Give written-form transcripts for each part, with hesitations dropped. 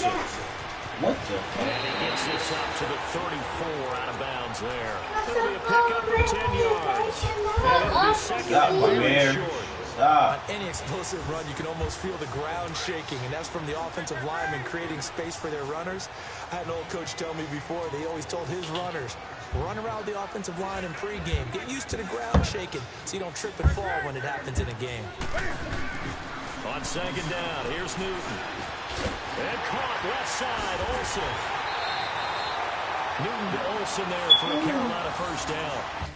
Olsen. What the fuck? And he gets this up to the 34 out of bounds there. It'll be a pickup of 10 yards. And it'll be second and very short. On any explosive run, you can almost feel the ground shaking, and that's from the offensive linemen creating space for their runners. I had an old coach tell me before, they always told his runners, run around the offensive line in pregame. Get used to the ground shaking so you don't trip and fall when it happens in a game. On second down, here's Newton. And caught left side, Olsen. Newton to Olsen there for a Carolina first down.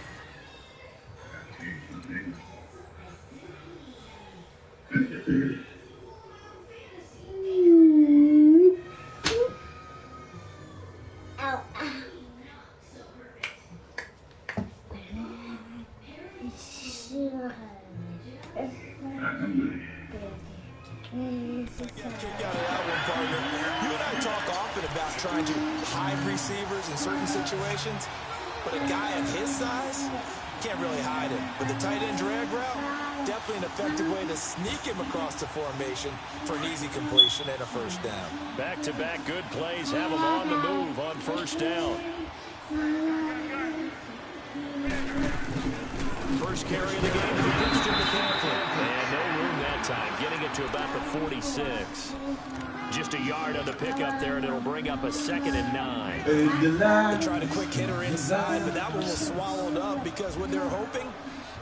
Trying to hide receivers in certain situations, but a guy of his size can't really hide it. But the tight end drag route, definitely an effective way to sneak him across the formation for an easy completion and a first down. Back-to-back good plays have him on the move on first down. First carry of the game for Christian McCaffrey. And no room that time, getting it to about the 46. Just a yard on the pickup there, and it'll bring up a 2nd and 9. They tried a quick hitter inside, but that one was swallowed up because what they're hoping,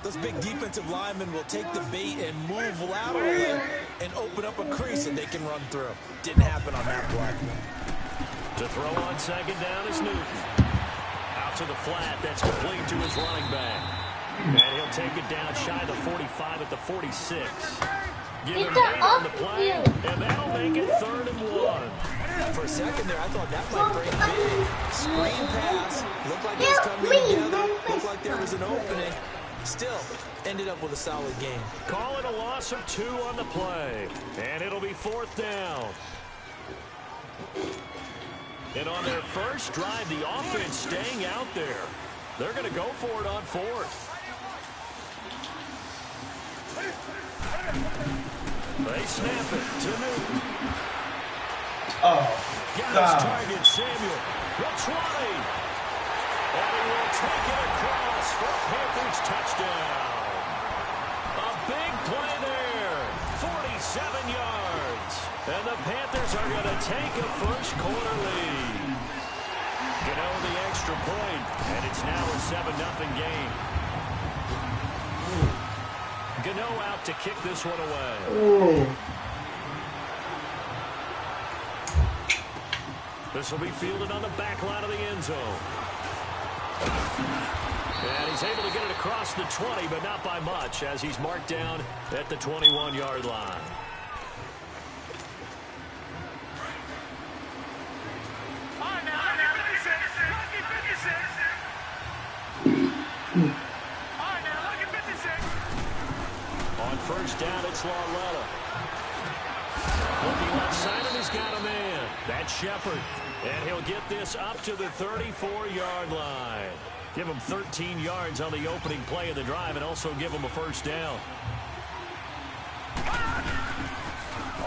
those big defensive linemen will take the bait and move laterally and open up a crease that they can run through. Didn't happen on that play. To throw on second down is Newton. Out to the flat, that's complete to his running back. And he'll take it down shy of the 45 at the 46. Give him 8 on the play, and that'll make it 3rd and 1. For a second there, I thought that might break big. Screen pass. Looked like it was coming together. Looked like there was an opening. Still, ended up with a solid game. Call it a loss of 2 on the play. And it'll be 4th down. And on their first drive, the offense staying out there. They're going to go for it on 4th. They snap it to Newton. Oh, got his target, Samuel. The 20. And he will take it across for a Panthers touchdown. A big play there. 47 yards. And the Panthers are going to take a first-quarter lead. Gano the extra point, and it's now a 7-0 game. Gano out to kick this one away. oh. This will be fielded on the back line of the end zone. And he's able to get it across the 20, but not by much, as he's marked down at the 21-yard line. On first down, it's Lauletta. Looking left side, and he's got a man. That's Shepard. And he'll get this up to the 34-yard line. Give him 13 yards on the opening play of the drive and also give him a first down.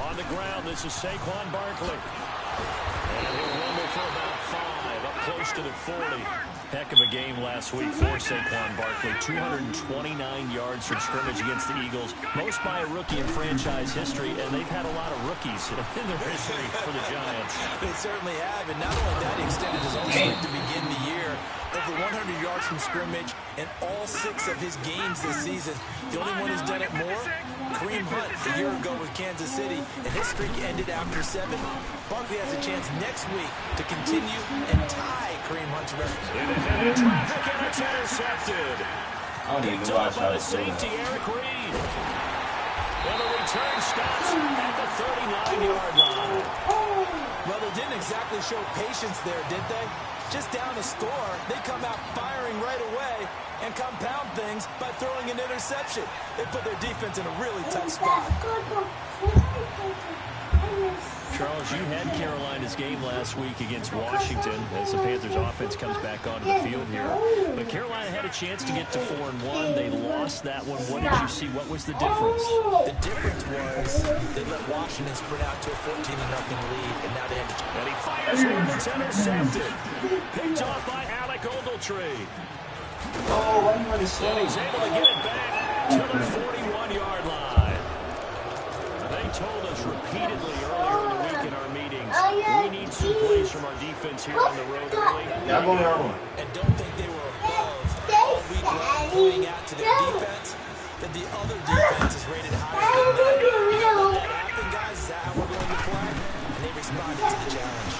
On the ground, this is Saquon Barkley. And he'll rumble for about 5, up close to the 40. Heck of a game last week for Saquon Barkley. 229 yards from scrimmage against the Eagles. Most by a rookie in franchise history, and they've had a lot of rookies in their history for the Giants. They certainly have, and not only that, he extended his own streak to begin the year. Over 100 yards from scrimmage in all 6 of his games this season. The only one who's done it more, Kareem Hunt, a year ago with Kansas City, and his streak ended after 7. Barkley has a chance next week to continue and tie Kareem Hunt's record. Into traffic, and it's intercepted. I don't even watch By how the to do safety, that. Eric Reed. And the return stops at the 39-yard line. Well, they didn't exactly show patience there, did they? Just down a score, they come out firing right away and compound things by throwing an interception. They put their defense in a really tough spot. Charles, you had Carolina's game last week against Washington as the Panthers offense comes back onto the field here. But Carolina had a chance to get to 4-1. They lost that one. What did you see? What was the difference? The difference was they let Washington sprint out to a 14-0 lead, and now they had to... And he fires one that's intercepted. Picked off by Alec Ogletree. Oh, I'm running slow. And he's able to get it back to the 41-yard line. They told us repeatedly earlier in the week in our meetings, we need some plays from our defense here on the road early. Yeah, I'm going the other one. And don't think they were above all week long pointing out to their defense, that the other defense is rated higher than them. You know what that happened, guys? Is that how we're going to play? And they responded to the challenge.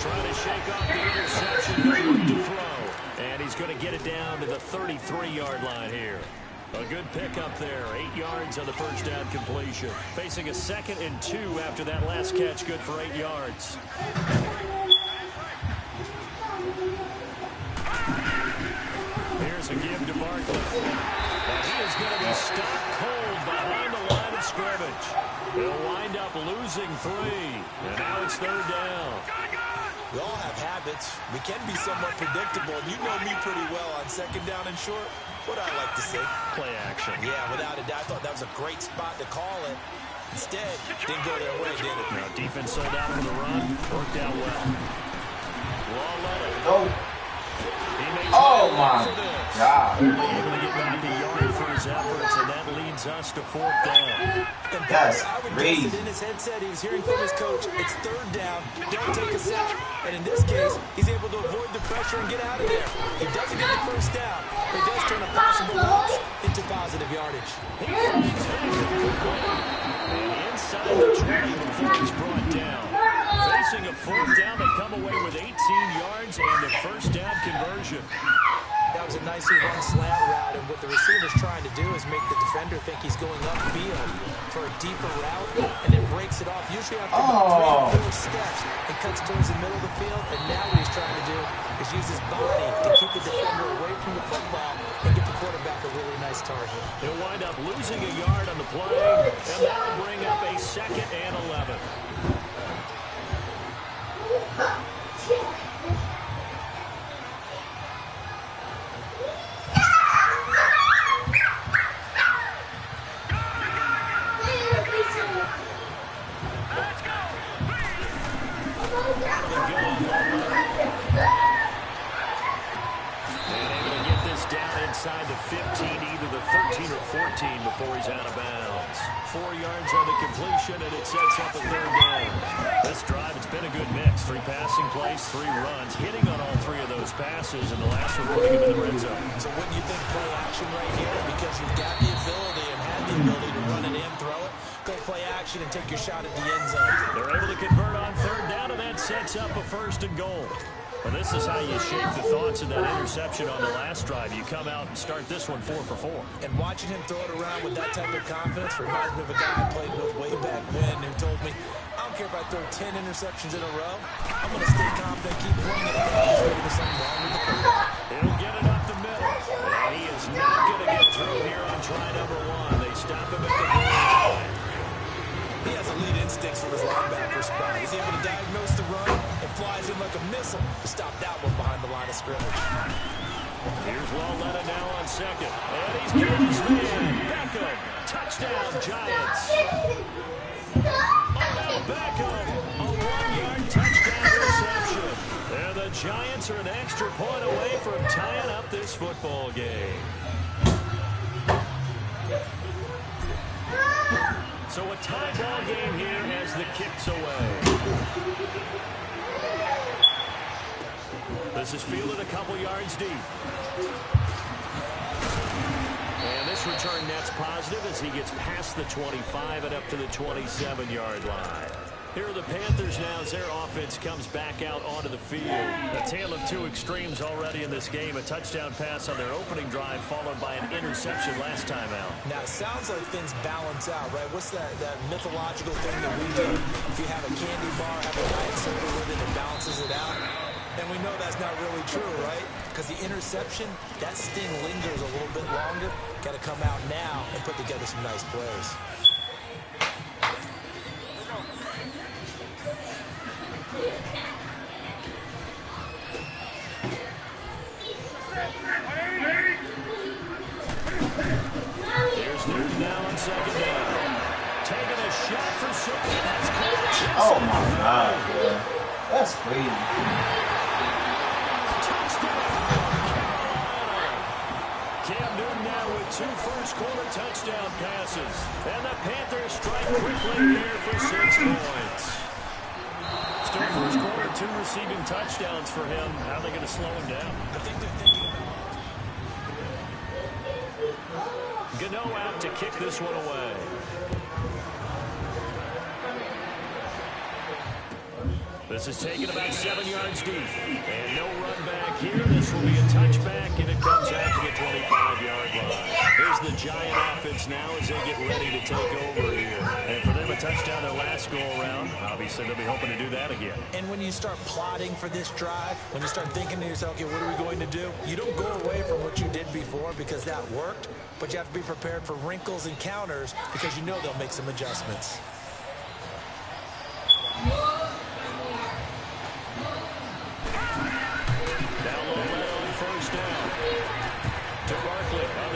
Trying to shake off the interception, to throw. And he's going to get it down to the 33-yard line here. A good pickup there, 8 yards on the first down completion. Facing a 2nd and 2 after that last catch, good for 8 yards. Here's a give to Barkley. And he is going to be stopped cold behind the line of scrimmage. They'll wind up losing 3, and now it's 3rd down. We all have habits. We can be somewhat predictable. You know me pretty well on 2nd down and short. What I like to say. Play action. Yeah, without a doubt. I thought that was a great spot to call it. Instead, didn't go their way, did it? Now, defense sold out for the run. Worked out well. Oh. Oh, my God. Able to get back a yard for his efforts, and that leads us to 4th down. That's I would crazy. guess that in his headset, he was hearing from his coach, it's 3rd down, don't take a sack. And in this case, he's able to avoid the pressure and get out of there. He doesn't get the 1st down, but he does turn a possible loss into positive yardage. And inside the 20 before he's brought down. Facing a 4th down, they come away with 18 yards and the 1st down conversion. That was a nicely run slant route, and what the receiver's trying to do is make the defender think he's going upfield for a deeper route, and then breaks it off, usually after about 3 or 4 steps, and cuts towards the middle of the field. And now what he's trying to do is use his body to keep the defender away from the football and get the quarterback a really nice target. He'll wind up losing a yard on the play, and that'll bring up a 2nd and 11. Inside the 15, either the 13 or 14 before he's out of bounds. 4 yards on the completion, and it sets up a 3rd down. This drive, it's been a good mix. 3 passing plays, 3 runs, hitting on all 3 of those passes, and the last one putting him in the red zone. So wouldn't you think play action right here? Because you've got the ability and had the ability to run it in, throw it, go play action and take your shot at the end zone. They're able to convert on 3rd down, and that sets up a 1st and goal. Well, this is how you shape the thoughts of that interception on the last drive. You come out and start this one 4 for 4. And watching him throw it around with that type of confidence reminds me of a guy I played with way back when who told me, I don't care if I throw 10 interceptions in a row. I'm going to stay confident, keep playing it. He's ready for something wrong with the football. He'll get it up the middle. And he is not going to get through here on try number 1. They stop him at the goal line. He has elite instincts from his linebacker spot. He's able to diagnose the run and flies in like a missile to stop that one behind the line of scrimmage. Here's Walletta now on 2nd. And he's getting his man. Beckham. Touchdown, Giants. Odell Beckham. A 1-yard touchdown reception. And the Giants are an extra point away from tying up this football game. So a tie ball game here as the kick's away. This is fielded a couple yards deep. And this return net's positive as he gets past the 25 and up to the 27-yard line. Here are the Panthers now as their offense comes back out onto the field. A tale of 2 extremes already in this game. A touchdown pass on their opening drive followed by an interception last time out. Now, it sounds like things balance out, right? What's that mythological thing that we do? If you have a candy bar, have a diet soda with it, it balances it out. And we know that's not really true, right? Because the interception, that sting lingers a little bit longer. Got to come out now and put together some nice plays. God, bro. That's crazy. Cam Newton now with 2 first-quarter touchdown passes. And the Panthers strike quickly here for 6 points. Still first quarter, 2 receiving touchdowns for him. How are they going to slow him down? I think they're thinking Gano out to kick this one away. This is taken about 7 yards deep. And no run back here. This will be a touchback, and it comes out to the 25-yard line. Here's the Giant offense now as they get ready to take over here. And for them, a touchdown their last go-around. Obviously, they'll be hoping to do that again. And when you start plotting for this drive, when you start thinking to yourself, okay, what are we going to do? You don't go away from what you did before because that worked, but you have to be prepared for wrinkles and counters because you know they'll make some adjustments.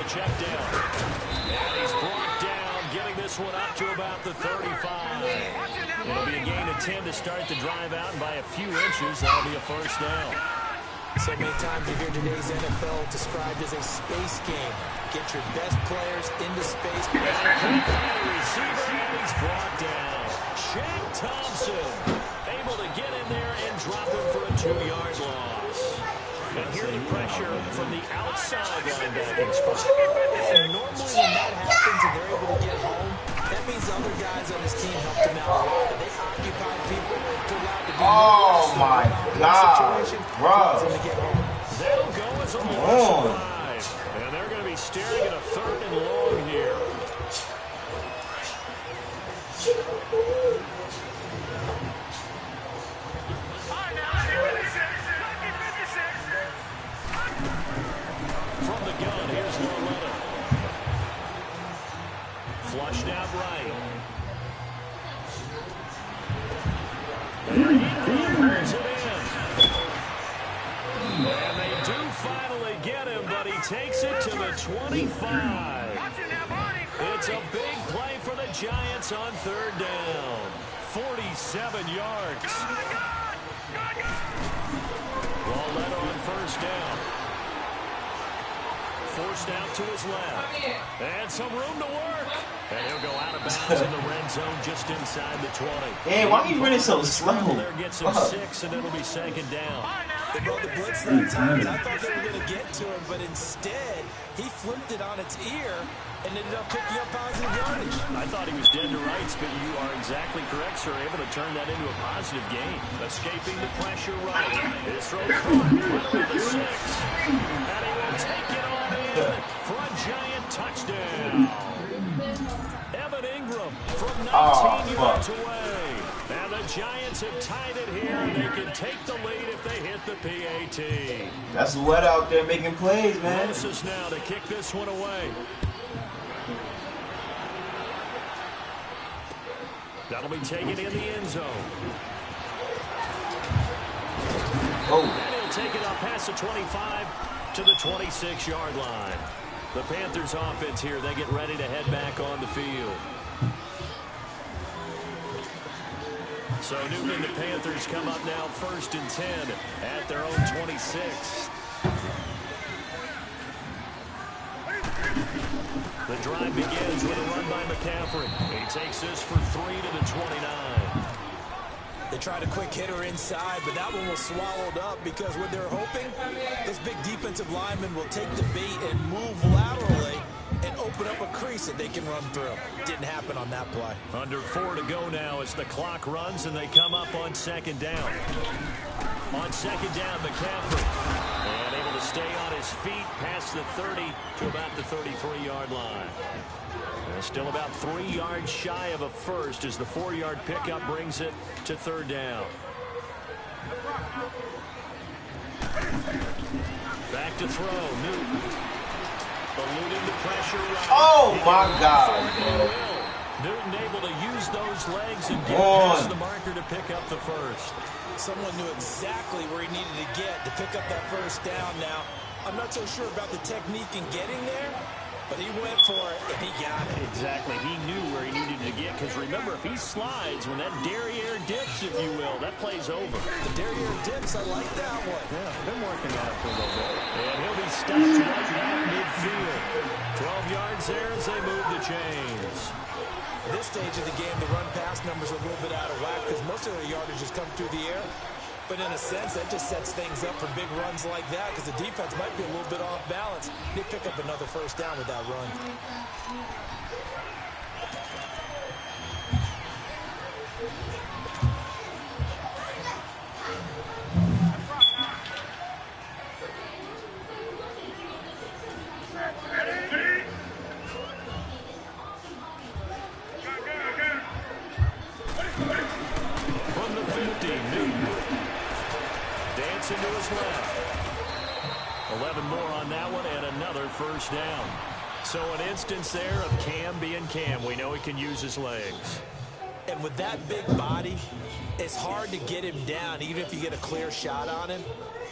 Check down. And he's brought down, getting this one up to about the 35. It'll be a gain of 10 to start the drive out, and by a few inches, that'll be a first down. So many times you hear today's NFL described as a space game. Get your best players into space. Receiver, and he's brought down. Shaq Thompson able to get in there and drop him for a 2-yard loss. And here the pressure from the outside linebacking spot. And normally when that happens and they're able to get home, that means other guys on his team helped him out a lot. They occupy people to allow to do my God, bro. They'll go as a long drive. And they're going to be staring at a 3rd and long here. From the gun, here's Loretta. Flushed out right. And he delivers it in. And they do finally get him, but he takes it to the 25. It's a big play for the Giants on 3rd down. 47 yards. Loretta on 1st down. Forced out to his left. And some room to work. And he'll go out of bounds in the red zone just inside the 20. Hey, why are you running so slow? There gets him 6, and it'll be 2nd down. They brought the blitz that time. I thought they were going to get to him, but instead, he flipped it on its ear and ended up picking up positive yardage. I thought he was dead to rights, but you are exactly correct, sir. Able to turn that into a positive gain. Escaping the pressure right. His throw caught with the 6. And he will take it on in for a Giant touchdown. Evan Ingram from 19 yards away. And the Giants have tied it here. They can take the lead if they hit the PAT. That's wet out there making plays, man. Moses now to kick this one away. That'll be taken in the end zone. Oh. And he'll take it up past the 25 to the 26-yard line. The Panthers offense here, they get ready to head back on the field. So Newton and the Panthers come up now 1st and 10 at their own 26. The drive begins with a run by McCaffrey. He takes this for 3 to the 29. They tried a quick hitter inside, but that one was swallowed up because what they're hoping, those big defensive linemen will take the bait and move laterally and open up a crease that they can run through. Didn't happen on that play. Under 4 to go now as the clock runs and they come up on 2nd down. On 2nd down, McCaffrey. And able to stay on his feet past the 30 to about the 33-yard line. And still about 3 yards shy of a first as the 4-yard pickup brings it to 3rd down. Back to throw, Newton. Eluding the pressure right. Oh, my God, bro. Newton able to use those legs and get past the marker to pick up the first. Someone knew exactly where he needed to get to pick up that 1st down now. I'm not so sure about the technique in getting there, But he went for it, and he got it. Exactly. He knew where he needed to get, because remember, if he slides, when that derriere dips, if you will, that play's over. The derriere dips, I like that one. Yeah, been working on it for a little bit. And he'll be stopped right at midfield. 12 yards there as they move the chains. At this stage of the game, the run-pass numbers are a little bit out of whack because most of their yardage has come through the air. But in a sense, that just sets things up for big runs like that because the defense might be a little bit off balance. They pick up another first down with that run. From the 50, Newton. Dancing to his left. 11 more on that one and another first down. So an instance there of Cam being Cam. We know he can use his legs. And with that big body, it's hard to get him down even if you get a clear shot on him.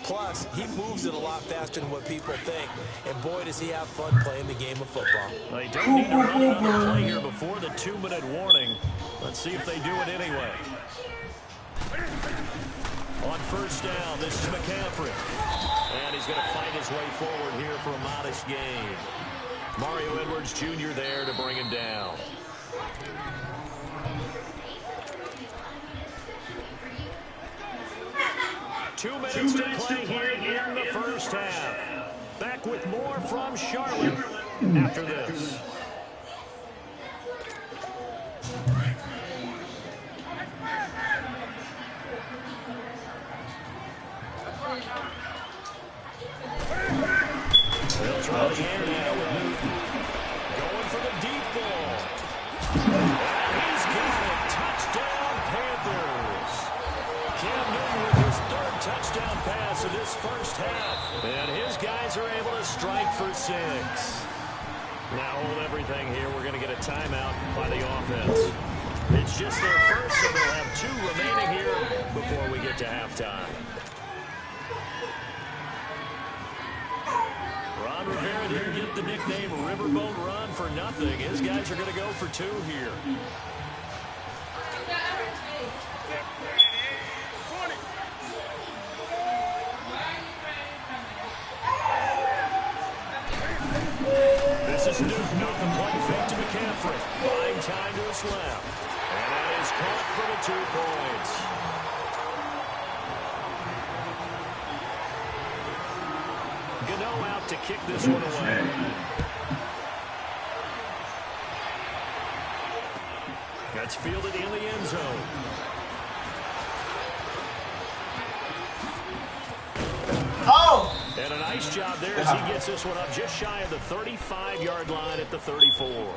Plus, he moves it a lot faster than what people think. And boy, does he have fun playing the game of football. They don't need to run another play here before the 2-minute warning. Let's see if they do it anyway. On first down, this is McCaffrey. And he's going to fight his way forward here for a modest gain. Mario Edwards Jr. there to bring him down. Two minutes to play here in the first half. Back with more from Charlotte after this. They'll try the air now with Newton. Going for the deep ball. And he's got it. Touchdown, Panthers. Cam Newton with his third touchdown pass of this first half. And his guys are able to strike for 6. Now hold everything here. We're going to get a timeout by the offense. It's just their first, so they'll have 2 remaining here before we get to halftime. Ron Rivera didn't get the nickname Riverboat Run for nothing. His guys are going to go for 2 here. This is Newton off the play fake to McCaffrey. Buying time to his left. And that is caught for the 2 points. Gano out to kick this one away. That's fielded in the end zone. Oh! And a nice job there as he gets this one up just shy of the 35-yard line at the 34.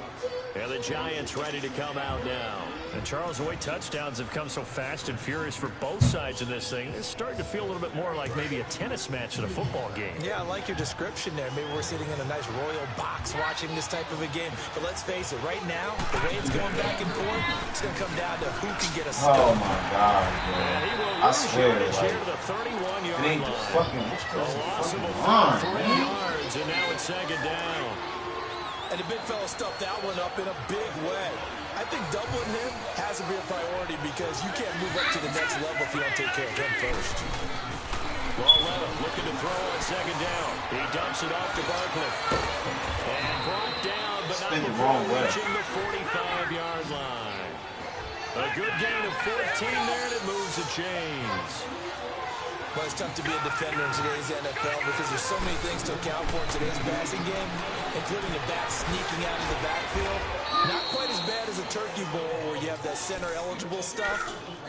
And the Giants ready to come out now. And Charles, the way touchdowns have come so fast and furious for both sides in this thing, it's starting to feel a little bit more like maybe a tennis match than a football game. Yeah, I like your description there. Maybe we're sitting in a nice royal box watching this type of a game. But let's face it, right now, the way it's going back and forth, it's going to come down to who can get a stop. Oh my God, bro. I swear, like, the 31-yard it ain't the fucking loss of a 3 yards, and now it's second down. And the big fella stuffed that one up in a big way. I think doubling him has to be a priority because you can't move up to the next level if you don't take care of him first. Lalletta looking to throw on second down. He dumps it off to Barkley. And brought down, but not before reaching the 45-yard line. A good gain of 14 there, and it moves the chains. Well, it's tough to be a defender in today's NFL because there's so many things to account for in today's passing game, including the back sneaking out of the backfield. Not quite as bad as a turkey bowl where you have that center-eligible stuff,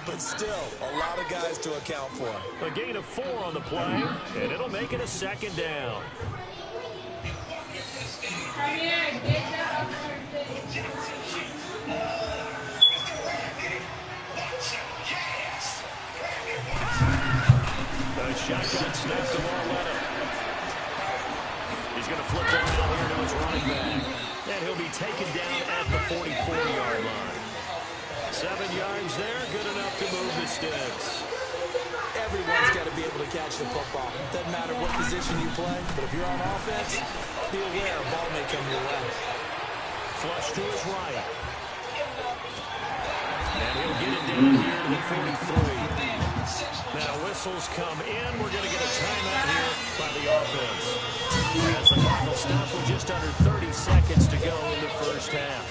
but still a lot of guys to account for. A gain of 4 on the play, and it'll make it a second down. Come here, get that up A shotgun snap to Lalletta. He's going to flip it out here to his running back. And he'll be taken down at the 44-yard line. 7 yards there, good enough to move the sticks. Everyone's got to be able to catch the football. Doesn't matter what position you play, but if you're on offense, be aware a ball may come your way. Flush to his right. And he'll get it down here to the 43. Now whistles come in. We're going to get a timeout here by the offense. As the clock will stop with just under 30 seconds to go in the first half.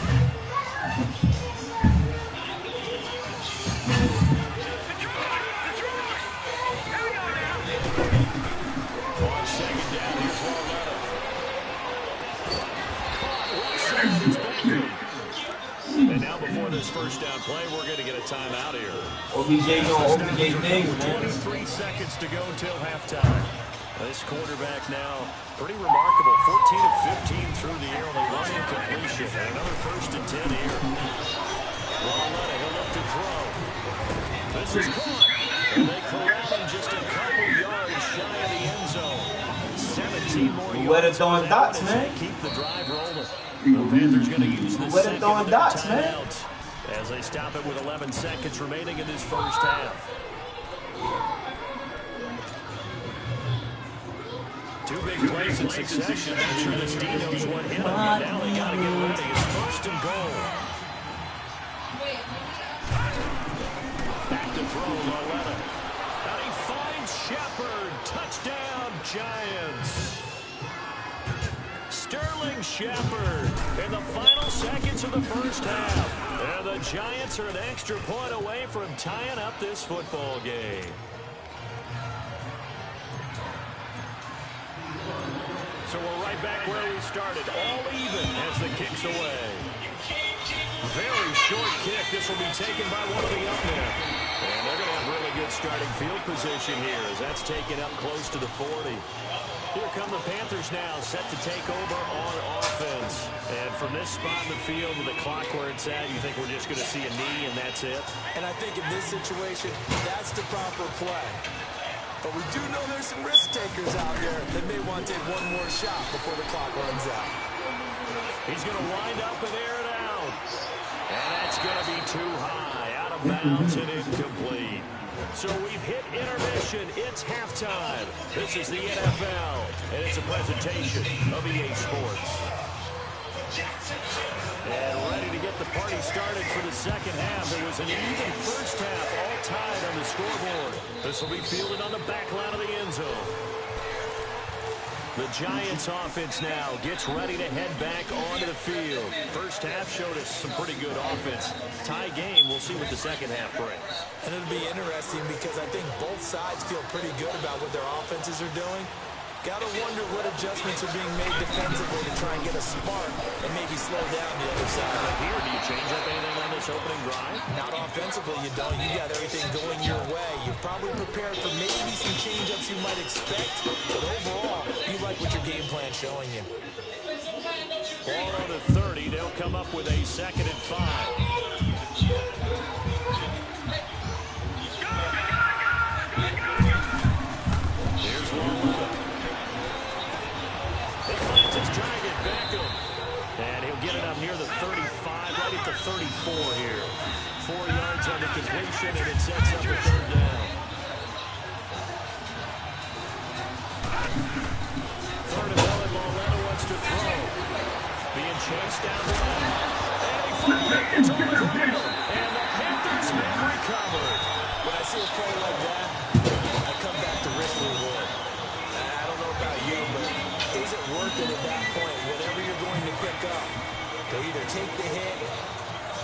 On second down, here's Walletta. Caught, it's Beckham. And now before this first down play, we're going to get a timeout here. OBJ doing OBJ things, man. 23 seconds to go until halftime. This quarterback now pretty remarkable. 14 of 15 through the air, only one incompletion. And another 1st and 10 here. Walletta, he'll look to throw. This is caught. And they corral him just a couple yards shy of the end zone. 17 more yards. Throwing dots, man. Keep the drive rolling. The Panthers going to use this second throwing dots, man. timeout as they stop it with 11 seconds remaining in this first half. Two big plays in succession. Not sure this D knows what hit him, but now they got to get ready. It's 1st and goal. Back to throw, Walletta. And he finds Shepard. Touchdown, Giants. Sterling Shepard in the final seconds of the first half. And the Giants are an extra point away from tying up this football game. So we're right back where we started, all even as the kick's away. Very short kick. This will be taken by one of the up men. And they're going to have really good starting field position here as that's taken up close to the 40. Here come the Panthers now, set to take over on offense. And from this spot in the field with the clock where it's at, you think we're just going to see a knee and that's it? And I think in this situation, that's the proper play. But we do know there's some risk takers out there that may want to take one more shot before the clock runs out. He's going to wind up and air it out. And that's going to be too high, out of bounds and incomplete. So we've hit intermission. It's halftime. This is the NFL, and it's a presentation of EA Sports. And ready to get the party started for the second half. It was an even first half, all tied on the scoreboard. This will be fielded on the back line of the end zone. The Giants offense now gets ready to head back onto the field. First half showed us some pretty good offense. Tie game, we'll see what the second half brings. And it'll be interesting because I think both sides feel pretty good about what their offenses are doing. Got to wonder what adjustments are being made defensively to try and get a spark and maybe slow down the other side. Like here, do you change up anything on this opening drive? Not offensively, you don't. You got everything going your way. You've probably prepared for maybe some change-ups you might expect, but overall, you like what your game plan's showing you. Ball on the 30. They'll come up with a 2nd and 5. Here's Walletta. He finds his target, Beckham. And he'll get it up near the 35, right at the 34 here. 4 yards on the completion, and it sets up a 3rd down. 3rd and 1, Walletta wants to throw. Being chased down the line. And he finds it on the ground. And the Panthers have recovered. When I see a play like that, I come back to risk reward. I don't know about you, but is it worth it at that point, whatever you're going to pick up, to either take the hit,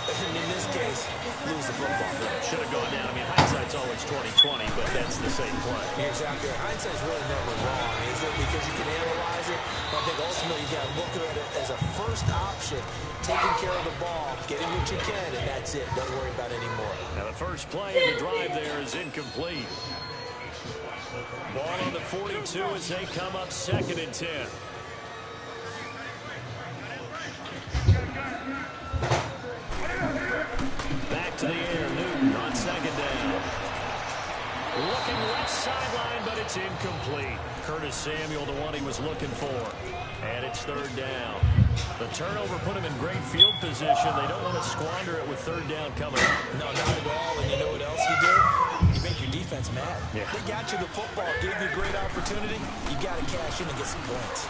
and in this case, lose the football? Should have gone down. I mean, hindsight's always 20/20, but that's the same play. You're exactly right. Hindsight's really never wrong, is it? Because you can analyze it, but I think ultimately you got to look at it as a first option, taking care of the ball, getting what you can, and that's it. Don't worry about it anymore. Now the first play of the drive there is incomplete. Ball on the 42 as they come up 2nd and 10. Back to the air, Newton on 2nd down. Looking left sideline, but it's incomplete. Curtis Samuel, the one he was looking for. And it's 3rd down. The turnover put him in great field position. They don't want to squander it with 3rd down coming up. No, not at all. And you know what else you do? You make your defense mad. Yeah. They got you the football, gave you a great opportunity. You got to cash in and get some points.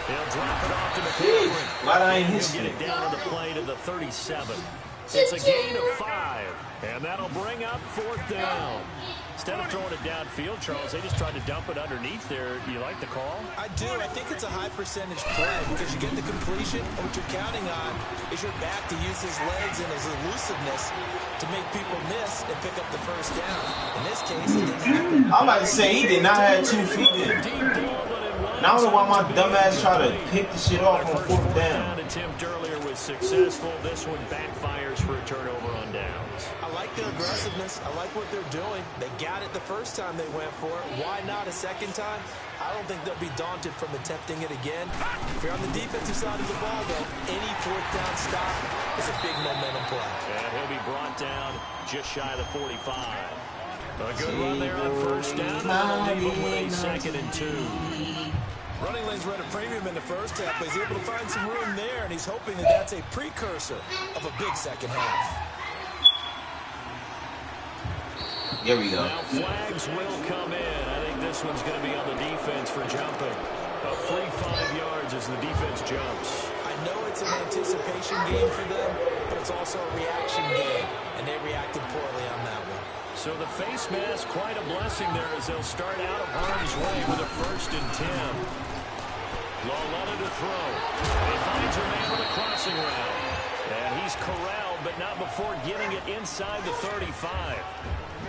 He'll drop it off to Jeez, McCaffrey. why I ain't He'll his get it shit? down on the play to the 37. It's a gain of 5, and that'll bring up 4th down. Instead of throwing it downfield, Charles, they just tried to dump it underneath there. You like the call? I do. I think it's a high percentage play because you get the completion, and what you're counting on is your back to use his legs and his elusiveness to make people miss and pick up the first down. In this case, it didn't happen. I'm about to say he did not have 2 feet in. And I don't know why my dumb ass tried to pick the shit off on 4th down. Attempt earlier was successful. This one backfires for a turnover on downs. I like their aggressiveness. I like what they're doing. They got it the first time they went for it. Why not a second time? I don't think they'll be daunted from attempting it again. If you're on the defensive side of the ball, though, any 4th down stop is a big momentum play. And he'll be brought down just shy of the 45. A good run there on 1st down. They'll leave him with a 2nd and 2. Running lanes run a premium in the first half, but he's able to find some room there, and he's hoping that that's a precursor of a big second half. Here we go. Now flags will come in. I think this one's going to be on the defense for jumping. A free 5 yards as the defense jumps. I know it's an anticipation game for them, but it's also a reaction game, and they reacted poorly on that one. So the face mask, quite a blessing there as they'll start out of harm's way with a 1st and 10. Loletta to throw. He finds a man with a crossing route. And he's corralled, but not before getting it inside the 35.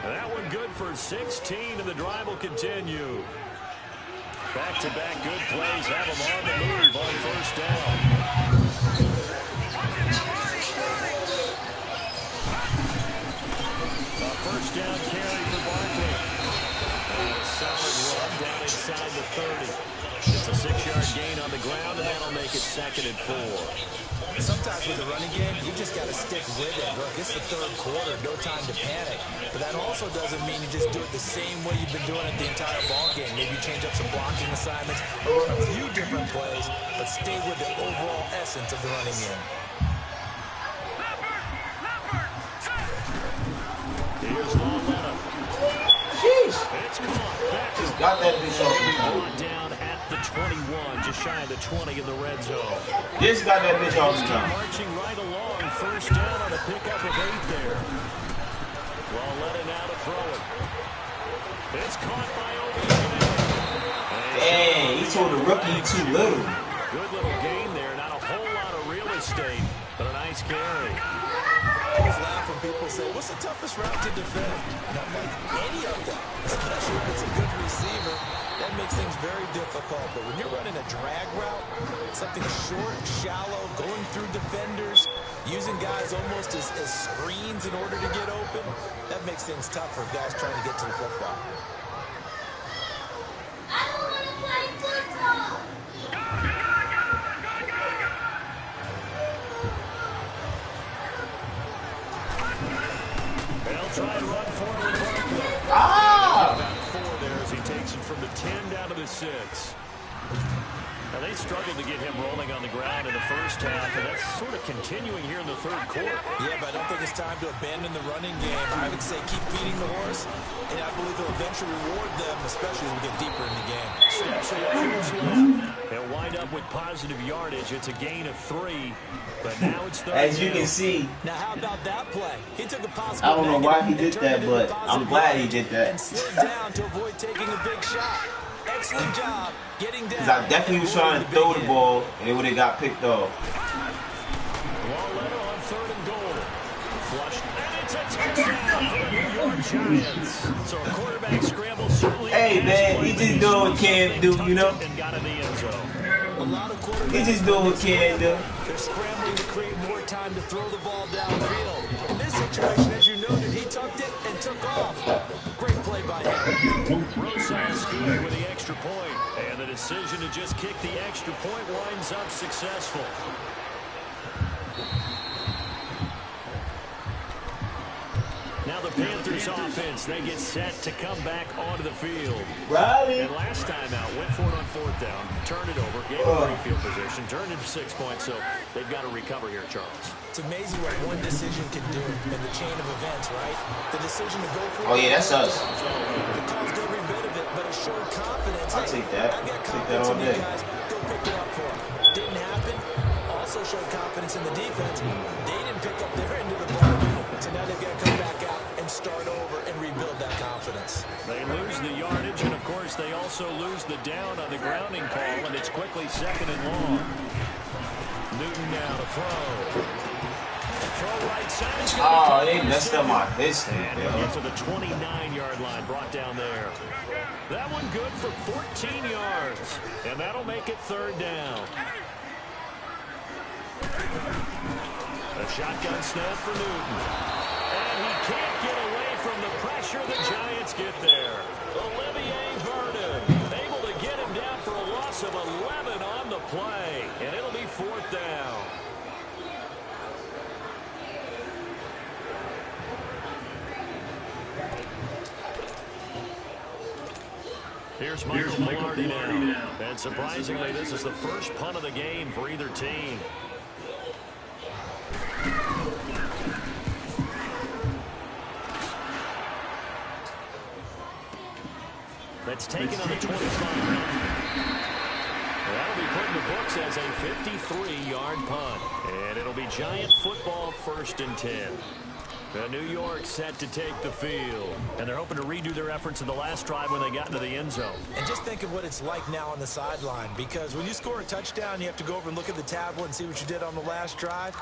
That one good for 16, and the drive will continue. Back-to-back good plays have him on the move on 1st down. A 1st down carry for Barkley. And a solid run down inside the 30. It's a 6-yard gain on the ground, and that'll make it 2nd and 4. Sometimes with the running game, you just got to stick with it. Look, it's the 3rd quarter, no time to panic. But that also doesn't mean you just do it the same way you've been doing it the entire ball game. Maybe change up some blocking assignments or run a few different plays, but stay with the overall essence of the running game. Here's Loletta. Jeez. It's caught. Back to Got that bitch off the brought down at the 21, just shy of the 20 in the red zone. Just got that bitch off the top. Marching right along, 1st down on a pickup of 8 there. Loletta now to throw it. It's caught by OBJ. Dang, he told the rookie too little. Good little gain there. Not a whole lot of real estate, but a nice carry. I always laugh when people say, what's the toughest route to defend? Not like any of them, especially if it's a good receiver. That makes things very difficult. But when you're running a drag route, something short, shallow, going through defenders, using guys almost as screens in order to get open, that makes things tough for guys trying to get to the football. I don't want to play football. They'll try and run forward. Barkley. Ah! About 4 there as he takes it from the 10 down to the 6. Now they struggled to get him rolling on the ground in the first half, and that's sort of continuing here in the 3rd quarter. Yeah, but I don't think it's time to abandon the running game. I would say keep feeding the horse, and I believe they'll eventually reward them, especially as we get deeper in the game. Steps away what's left. They'll wind up with positive yardage. It's a gain of 3, but now it's 3rd. As you can see, Now, how about that play? He took a possible I don't know why he negative did and turned that, it into but positive I'm glad he yardage did that. and slid down to avoid taking a big shot. Excellent job getting down. because I definitely was trying to throw the ball, and it would have got picked off. Loletta on 3rd and goal. Flushed, and it's a touchdown for the New York Giants. So a quarterback scramble certainly. Hey, man, he just doing what Cam do, you know? And got in the end zone. A lot of quarterbacks. He just doing what Cam do. They're scrambling to create more time to throw the ball downfield. In this situation, as you noted, he tucked it and took off. Great play by him. Rosas good with the extra point. And the decision to just kick the extra point winds up successful. Now the Panthers offense, they get set to come back onto the field. Riley. And last time out, went for it on 4th down, turned it over, gave a free field position, turned it to 6 points, so they've got to recover here, Charles. It's amazing what one decision can do in the chain of events, right? The decision to go for it. Oh, yeah, that's us. It caused every bit of it, but it showed confidence. I'll take that. I got Take that confidence all in you day. guys. Go go pick it up for him. Didn't happen. Also showed confidence in the defense. They didn't pick up their end of the ball. So now they've got to come back out and start over and rebuild that confidence. They lose the yardage, and of course they also lose the down on the grounding call, and it's quickly 2nd and long. Newton now to throw. Throw right side. Oh, they messed up my distance. And he'll get to the 29-yard line, brought down there. That one good for 14 yards, and that'll make it 3rd down. A shotgun snap for Newton. And he can't get away from the pressure. The Giants get there. Olivier Vernon able to get him down for a loss of 11 on the play. And it'll be 4th down. Here's Michael Mulardi now. And surprisingly, this is the first punt of the game for either team. That's taken on the 25. That'll be put in the books as a 53-yard punt. And it'll be Giant football, 1st and 10. New York set to take the field. And they're hoping to redo their efforts in the last drive when they got into the end zone. And just think of what it's like now on the sideline. Because when you score a touchdown, you have to go over and look at the tablet and see what you did on the last drive.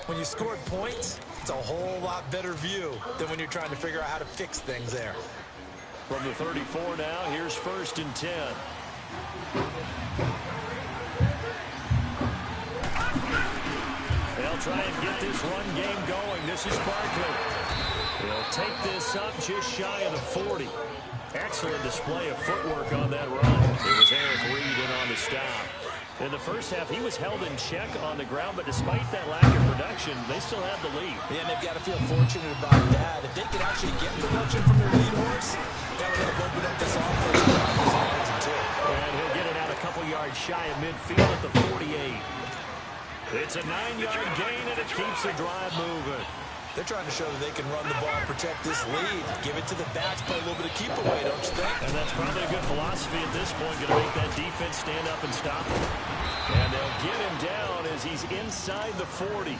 When you scored points, it's a whole lot better view than when you're trying to figure out how to fix things there. From the 34 now, here's 1st and 10. They'll try and get this run game going. This is Barkley. He'll take this up just shy of the 40. Excellent display of footwork on that run. It was Eric Reed in on the stop. In the first half, he was held in check on the ground, but despite that lack of production, they still have the lead. Yeah, and they've got to feel fortunate about that. If they could actually get production from their lead horse, that would have opened up this offense. And he'll get it out a couple yards shy of midfield at the 48. It's a 9-yard gain, and it keeps the drive moving. They're trying to show that they can run the ball and protect this lead. Give it to the backs, play a little bit of keep away, don't you think? And that's probably a good philosophy at this point, going to make that defense stand up and stop him. And they'll get him down as he's inside the 40.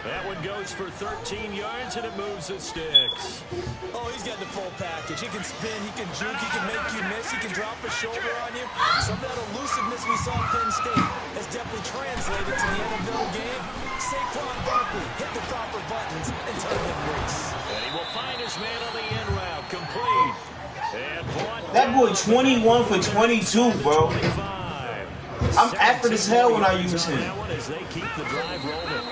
That one goes for 13 yards, and it moves the sticks. Oh, he's got the full package. He can spin, he can juke, he can make you miss, he can drop a shoulder on you. Some of that elusiveness we saw at Penn State has definitely translated to the NFL game. Saquon Barkley hit the proper buttons and turn him loose. And he will find his man on the end route, complete. And that boy 21 for 22, bro. I'm accurate as hell when I use him. As they keep the drive rolling.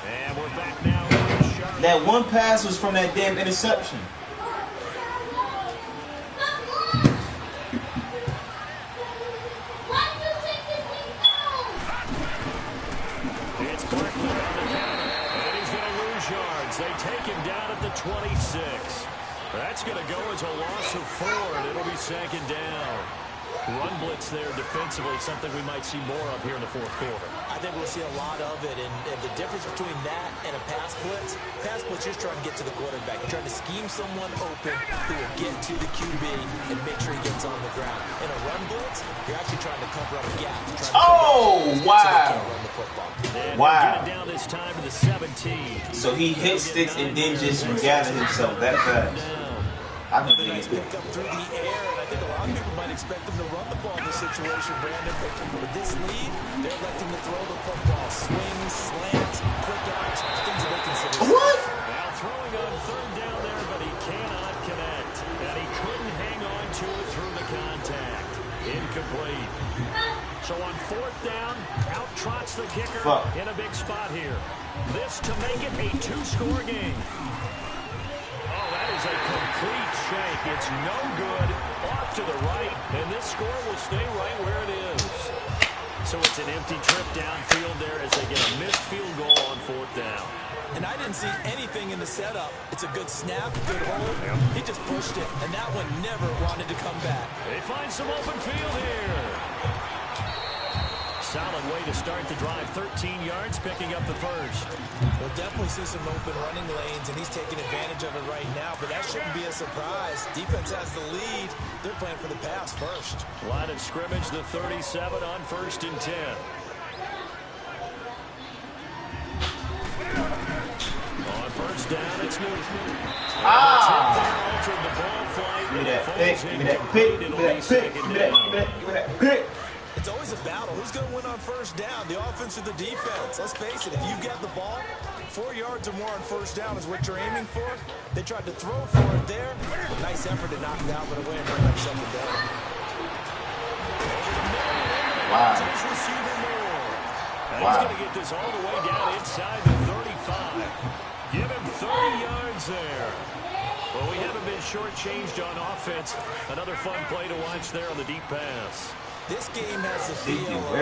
And we're back now. That one pass was from that damn interception. It's Barkley on the counter, and he's going to lose yards. They take him down at the 26. That's going to go as a loss of 4, and it'll be 2nd down. Run blitz there defensively, something we might see more of here in the 4th quarter. I think we'll see a lot of it, and the difference between that and a pass blitz, you're trying to get to the quarterback. You're trying to scheme someone open who will get to the QB and make sure he gets on the ground. In a run blitz, you're actually trying to cover up gaps. Oh, wow. Run the football. And wow. Get it down this time to the 17. So he hit sticks and then just regathered himself that fast. I can believe it. Pick up through the air, and I think a lot of people might expect him to run the ball in this situation, Brandon. With this lead, they're electing to throw the football. Swings, slants, quick outs, things that they consider. What? Now throwing on 3rd down there, but he cannot connect. And he couldn't hang on to it through the contact. Incomplete. So on 4th down, out trots the kicker in a big spot here. This to make it a 2-score game. Oh, that is a complete shank. It's no good. Off to the right, and this score will stay right where it is. So it's an empty trip downfield there as they get a missed field goal on 4th down. And I didn't see anything in the setup. It's a good snap, good hold. He just pushed it, and that one never wanted to come back. They find some open field here. solid way to start the drive. 13 yards, picking up the first. We'll definitely see some open running lanes, and he's taking advantage of it right now, but that shouldn't be a surprise. Defense has the lead. They're playing for the pass first. Line of scrimmage, the 37 on 1st and 10. On first down, it's Newton. Ah! Altered the ball flight. Give me that pick, give me that pick, give me that pick, give me that pick. It's always a battle. Who's going to win on first down, the offense or the defense? Let's face it, if you've got the ball, 4 yards or more on first down is what you're aiming for. They tried to throw for it there. Nice effort to knock it out, but away and bring up second down. Wow. He's going to get this all the way down inside the 35. Give him 30 yards there. Well, we haven't been shortchanged on offense. Another fun play to watch there on the deep pass. This game has the feel of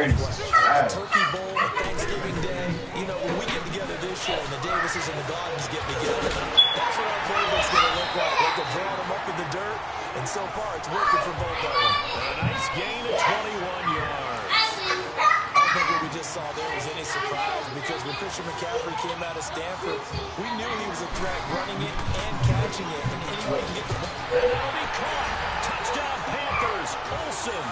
Turkey Bowl, Thanksgiving Day. You know, when we get together this year and the Davises and the Gardens get together, that's what our playbook's going to look like. They can draw them up in the dirt, and so far it's working for both of them. A nice gain of 21 yards. I don't think what we just saw there was any surprise, because when Christian McCaffrey came out of Stanford, we knew he was a threat running it and catching it. And any way to get the ball. And that'll be caught. Touchdown Panthers. Olsen.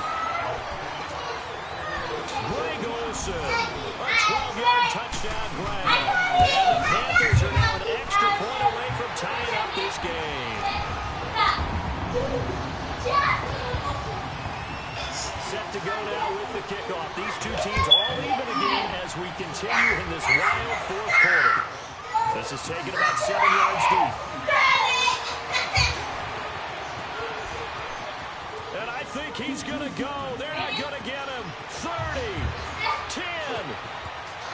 Greg Olsen, a 12-yard touchdown grab. And the Panthers are now an extra point away from tying up this game. Set to go now with the kickoff. These two teams all even again as we continue in this wild fourth quarter. This is taken about 7 yards deep. And I think he's going to go. They're not going to get him. 30, 10,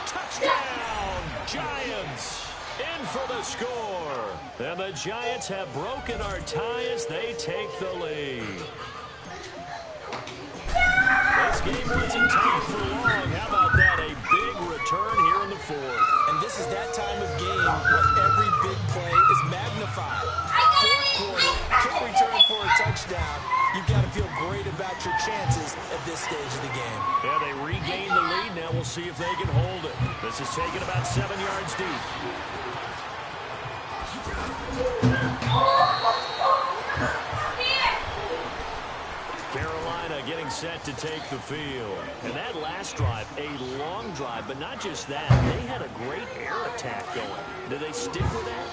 touchdown, Giants, in for the score. And the Giants have broken our tie as they take the lead. This game wasn't tied for long. How about that? A big return here in the fourth. And this is that time of game where every big play is magnified. Fourth quarter, quick return for a touchdown. You've got to feel great about your chances at this stage of the game. Yeah, they regain the lead. Now we'll see if they can hold it. This is taken about 7 yards deep. Carolina getting set to take the field. And that last drive, a long drive, but not just that. They had a great air attack going. Did they stick with that?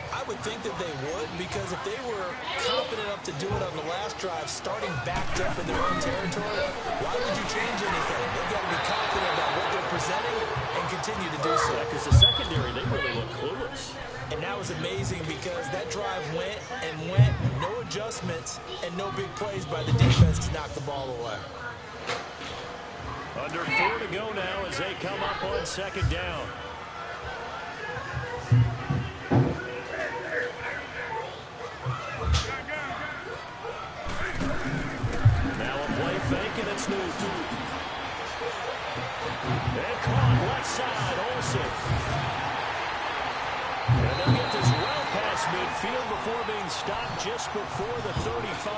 I would think that they would, because if they were confident enough to do it on the last drive, starting backed up in their own territory, why would you change anything? They've got to be confident about what they're presenting and continue to do so. Yeah, because the secondary, they really look clueless. And that was amazing, because that drive went and went, no adjustments, and no big plays by the defense to knock the ball away. Under 4 to go now as they come up on second down. Now a play fake, and it's Newton. And caught left side, Olsen. And they'll get this well past midfield before being stopped just before the 35.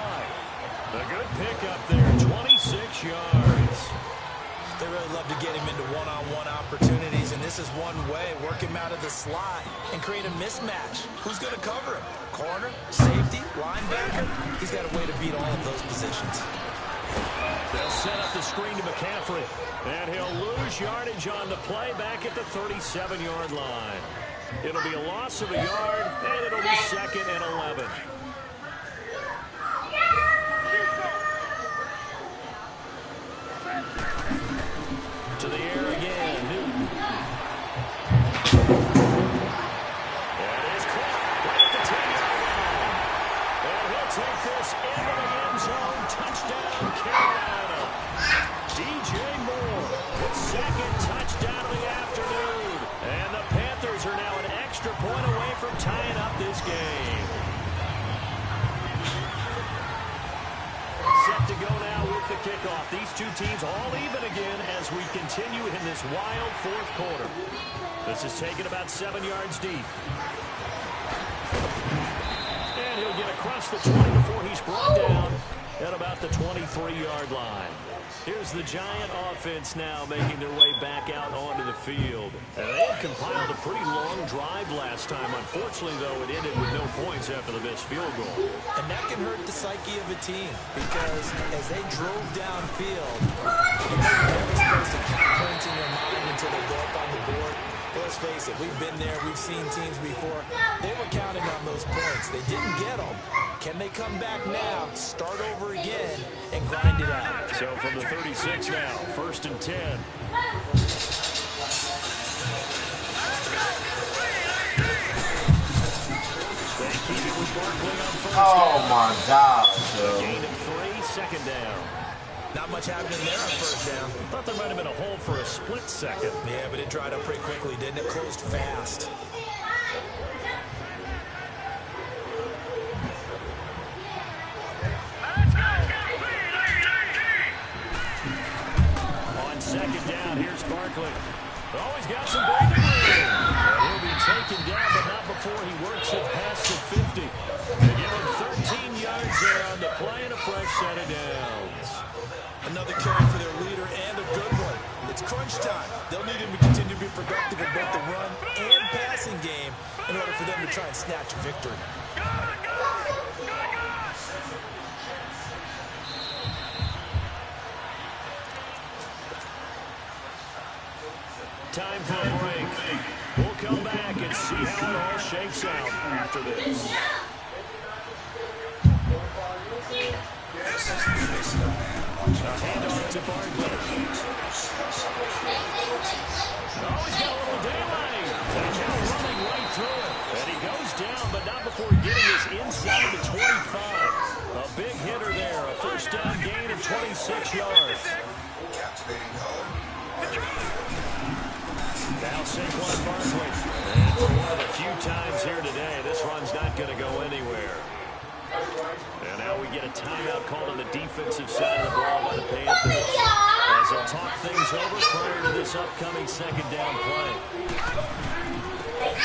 A good pickup there, 26 yards. They really love to get him into one-on-one opportunities, and this is one way. Work him out of the slot and create a mismatch. Who's going to cover him? Corner, safety, linebacker? He's got a way to beat all of those positions. They'll set up the screen to McCaffrey, and he'll lose yardage on the play back at the 37-yard line. It'll be a loss of a yard, and it'll be 2nd and 11. To the air again, Newton. That is caught right at the 10-yard line. And he'll take this into the end zone. Touchdown, Carolina. DJ Moore, his 2nd touchdown of the afternoon. And the Panthers are now an extra point away from tying up this game. Set to go now with the kickoff. These two teams all even again as we continue in this wild fourth quarter. This is taken about 7 yards deep. And he'll get across the 20 before he's brought down at about the 23-yard line. Here's the Giant offense now making their way back out onto the field. And they had compiled a pretty long drive last time. Unfortunately, though, it ended with no points after the missed field goal. And that can hurt the psyche of a team because as they drove downfield, you're never supposed to count points in your mind until they go up on the board. But let's face it, we've been there, we've seen teams before. They were counting on those points. They didn't get them. Can they come back now, start over again, and grind it out? So from the 36 now, 1st and 10. They keep it with Barkley on 1st down. Oh my God, A gain of 3, 2nd down. Not much happening there on 1st down. Thought there might have been a hole for a split second. Yeah, but it dried up pretty quickly, didn't it? Closed fast. On 2nd down, here's Barkley. Oh, he's got some breathing room. And he'll be taken down, but not before he works it past the 50. They give him 13 yards there on the play and a fresh set of downs. Another carry for their leader and a good one. It's crunch time. They'll need him to continue to be productive in both the run and passing game in order for them to try and snatch a victory. Time for a break. We'll come back and see how it all shakes out after this. A handoff to Barkley. Oh, he's got a little daylight. And now running right through it. And he goes down, but not before getting his inside the 25. A big hitter there. A 1st down gain of 26 yards. Now Saquon Barkley. And for one of the few times here today, this run's not going to go anywhere. And now we get a timeout called on the defensive side of the ball by the Panthers. As they'll talk things over prior to this upcoming 2nd down play. And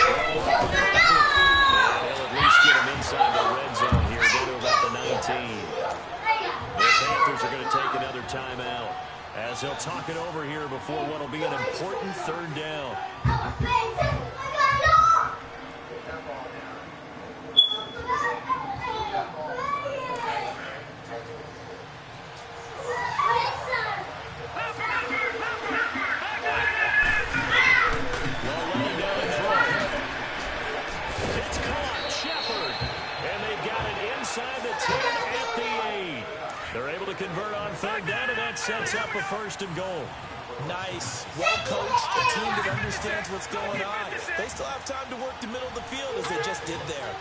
they'll at least get him inside the red zone here, down to about the 19. The Panthers are going to take another timeout as they'll talk it over here before what will be an important 3rd down. Convert on 3rd down, and that sets up a 1st and goal. Nice. Well coached. A team that understands what's going on. They still have time to work the middle of the field as they just did there.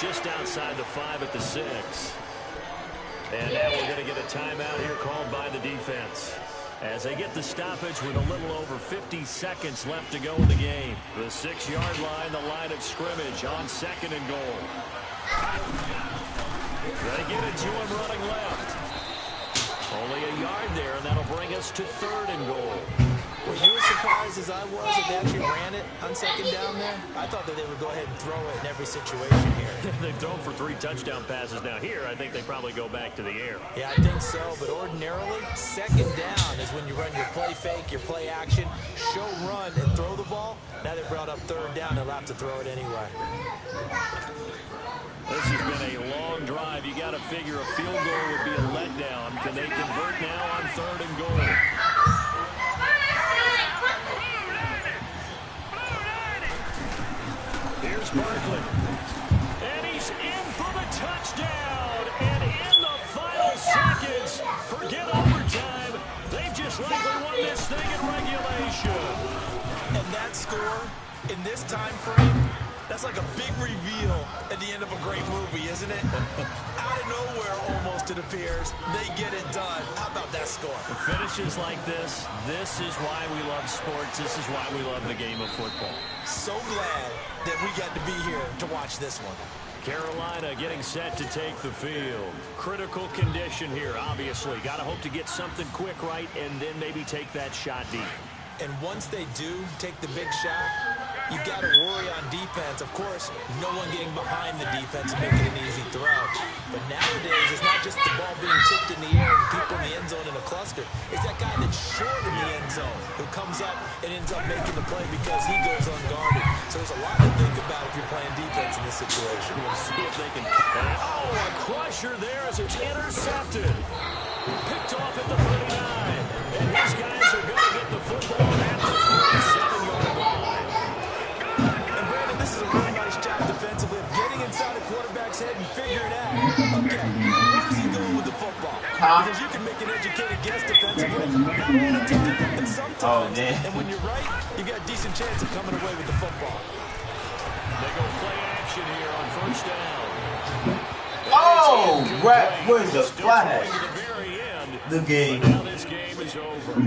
Just outside the 5 at the 6. And now we're going to get a timeout here called by the defense. As they get the stoppage with a little over 50 seconds left to go in the game. The 6-yard line, the line of scrimmage on 2nd and goal. They get it to him running left. Only a yard there, and that'll bring us to 3rd and goal. Were you as surprised as I was that they actually ran it on 2nd down there? I thought that they would go ahead and throw it in every situation here. They've thrown for 3 touchdown passes now. Here, I think they probably go back to the air. Yeah, I think so. But ordinarily, 2nd down is when you run your play fake, your play action, show run, and throw the ball. Now they brought up 3rd down. They'll have to throw it anyway. This has been a long drive. You got to figure a field goal would be a letdown. Can they convert now on 3rd and goal? Here's Barkley. And he's in for the touchdown. And in the final seconds, forget overtime. They've just likely won this thing in regulation. And that score In this time frame, that's like a big reveal at the end of a great movie, isn't it? Out of nowhere, almost, it appears. They get it done. How about that score? Finishes like this is why we love sports. This is why we love the game of football. So glad that we got to be here to watch this one. Carolina getting set to take the field. Critical condition here, obviously. Got to hope to get something quick right and then maybe take that shot deep. And once they do take the big shot, you got to worry on defense. Of course, no one getting behind the defense and making an easy throw. But nowadays, it's not just the ball being tipped in the air and people in the end zone in a cluster. It's that guy that's short in the end zone who comes up and ends up making the play because he goes unguarded. So there's a lot to think about if you're playing defense in this situation. We'll see if they can. Oh, a crusher there as it's intercepted. Picked off at the 39. And these guys are going to get the football at the 47-yard line. And Brandon, this is a really nice job defensively of getting inside a quarterback's head and figuring out, okay, where's he going with the football? Because you can make an educated guess defensively, not all the time, but sometimes. And when you're right, you got a decent chance of coming away with the football. They go play action here on first down. Oh, right, where's the flag? The very end. The game. But now this game is over.